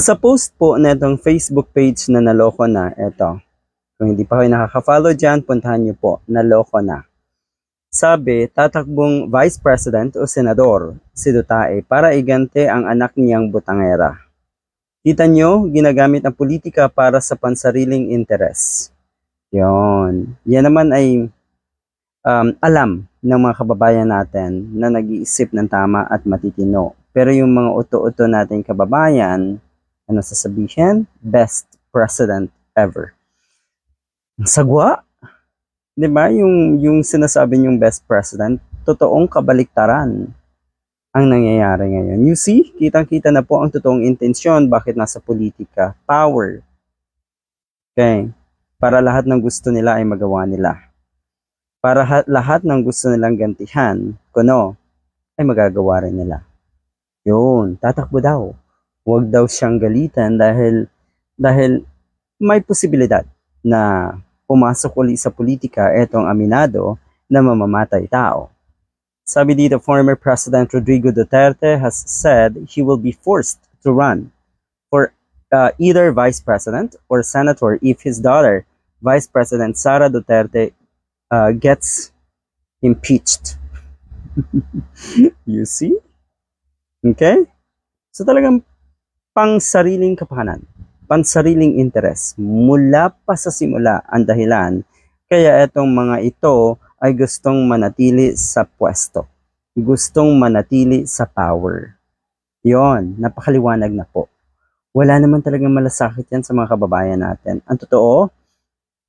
Sa post po na itong Facebook page na naloko na, eto. Kung hindi pa kayo nakaka-follow dyan, puntahan nyo po, naloko na. Sabi, tatakbong Vice President o Senador si Duterte para igante ang anak niyang butangera. Kita nyo, ginagamit ang politika para sa pansariling interes. Yon. Yan naman ay alam ng mga kababayan natin na nag-iisip ng tama at matitino. Pero yung mga uto-uto nating kababayan, ano sasabihin? Best president ever. Sagwa? 'Di ba? Yung sinasabi niyong best president, totoong kabaliktaran ang nangyayari ngayon. You see, kitang-kita na po ang totoong intensyon bakit nasa politika. Power. Okay? Para lahat ng gusto nila ay magawa nila. Para lahat ng gusto nilang gantihan, kuno, ay magagawa rin nila. Yun, tatakbo daw. Huwag daw siyang galitan dahil may posibilidad na pumasok uli sa politika etong aminado na mamamatay tao. Sabi dito, former President Rodrigo Duterte has said he will be forced to run for either vice president or senator if his daughter, Vice President Sara Duterte, gets impeached. You see? Okay? So talagang pang-sariling kapakanan, pang-sariling interes, mula pa sa simula ang dahilan, kaya itong mga ito ay gustong manatili sa pwesto, gustong manatili sa power. Yon, napakaliwanag na po. Wala naman talagang malasakit yan sa mga kababayan natin. Ang totoo,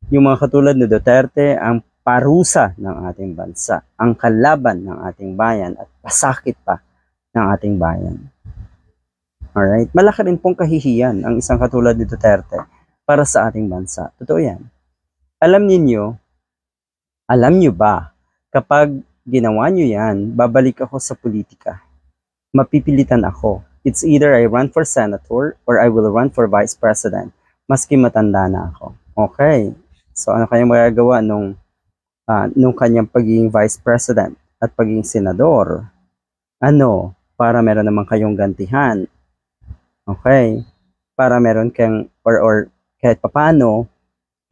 yung mga katulad ni Duterte, ang parusa ng ating bansa, ang kalaban ng ating bayan at pasakit pa ng ating bayan. Alright? Malaki rin pong kahihiyan ang isang katulad ni Duterte para sa ating bansa. Totoo yan. Alam nyo ba, kapag ginawa nyo yan, babalik ako sa politika. Mapipilitan ako. It's either I run for senator or I will run for vice president. Maski matanda na ako. Okay. So ano kayang magagawa nung kanyang pagiging vice president at pagiging senador? Ano? Para meron naman kayong gantihan. Okay? Para meron kang, or kahit papano,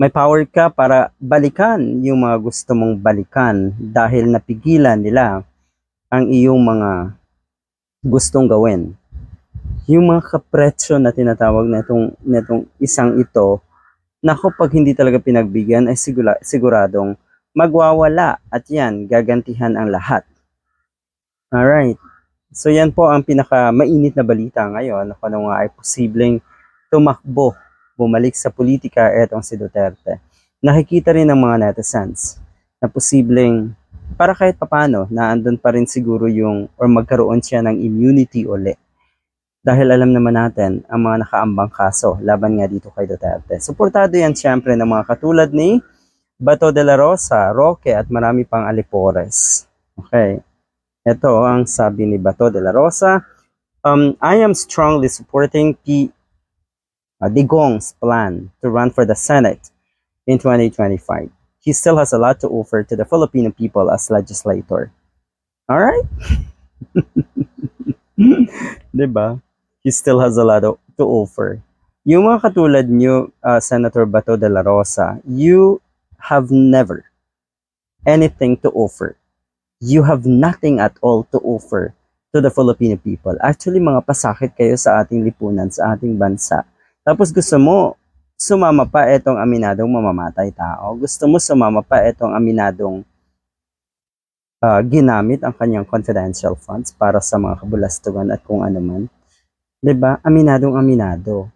may power ka para balikan yung mga gusto mong balikan dahil napigilan nila ang iyong mga gustong gawin. Yung mga kapretsyo na tinatawag na itong isang ito, naku, pag hindi talaga pinagbigyan ay siguradong magwawala at yan, gagantihan ang lahat. Alright. So yan po ang pinaka mainit na balita ngayon kung ano nga ay posibleng tumakbo, bumalik sa politika etong si Duterte. Nakikita rin ng mga netizens na posibleng para kahit papano na andun pa rin siguro yung or magkaroon siya ng immunity uli. Dahil alam naman natin ang mga nakaambang kaso laban nga dito kay Duterte. Suportado yan siyempre ng mga katulad ni Bato de la Rosa, Roque at marami pang alipores. Okay. Ito ang sabi ni Bato de la Rosa. I am strongly supporting Digong's plan to run for the Senate in 2025. He still has a lot to offer to the Filipino people as legislator. Alright? Diba? He still has a lot to offer. Yung mga katulad nyo, Senator Bato de la Rosa, you have never anything to offer. You have nothing at all to offer to the Filipino people. Actually, mga pasakit kayo sa ating lipunan, sa ating bansa. Tapos gusto mo, sumama pa itong aminadong mamamatay tao. Gusto mo sumama pa itong aminadong ginamit ang kanyang confidential funds para sa mga kabulastugan at kung ano man. Diba? Aminadong aminado.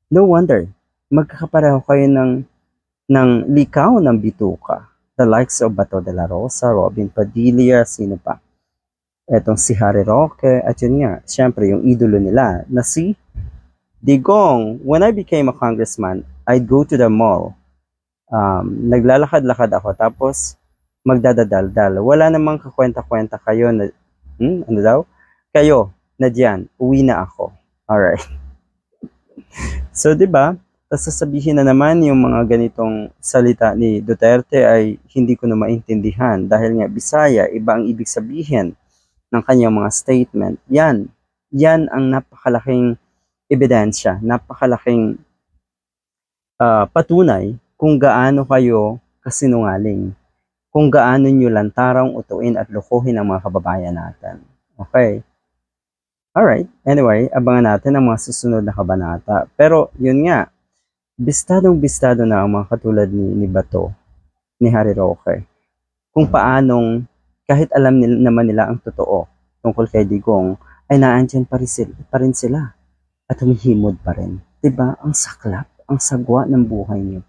No wonder, magkakapareho kayo ng likaw ng bituka. The likes of Bato de la Rosa, Robin Padilla, sino pa? Etong si Harry Roque, at yun nga, syempre yung idolo nila na si Digong. When I became a congressman, I'd go to the mall. Naglalakad-lakad ako, tapos magdadadaldal. Wala namang kakwenta-kwenta kayo na, ano daw? Kayo, na diyan, uwi na ako. Alright. So, diba? Tapos sasabihin na naman yung mga ganitong salita ni Duterte ay hindi ko na maintindihan dahil nga Bisaya, iba ang ibig sabihin ng kanyang mga statement. Yan ang napakalaking ebidensya, napakalaking patunay kung gaano kayo kasinungaling, kung gaano nyo lantarang utuin at lukuhin ang mga kababayan natin. Okay? Alright, anyway, abangan natin ang mga susunod na kabanata. Pero yun nga, bistadong-bistado na ang mga katulad ni Bato, ni Harry Roque, kung paanong kahit alam naman nila ang totoo tungkol kay Digong, ay naandyan pa rin sila at humihimod pa rin. Diba? Ang saklap, ang sagwa ng buhay niyo.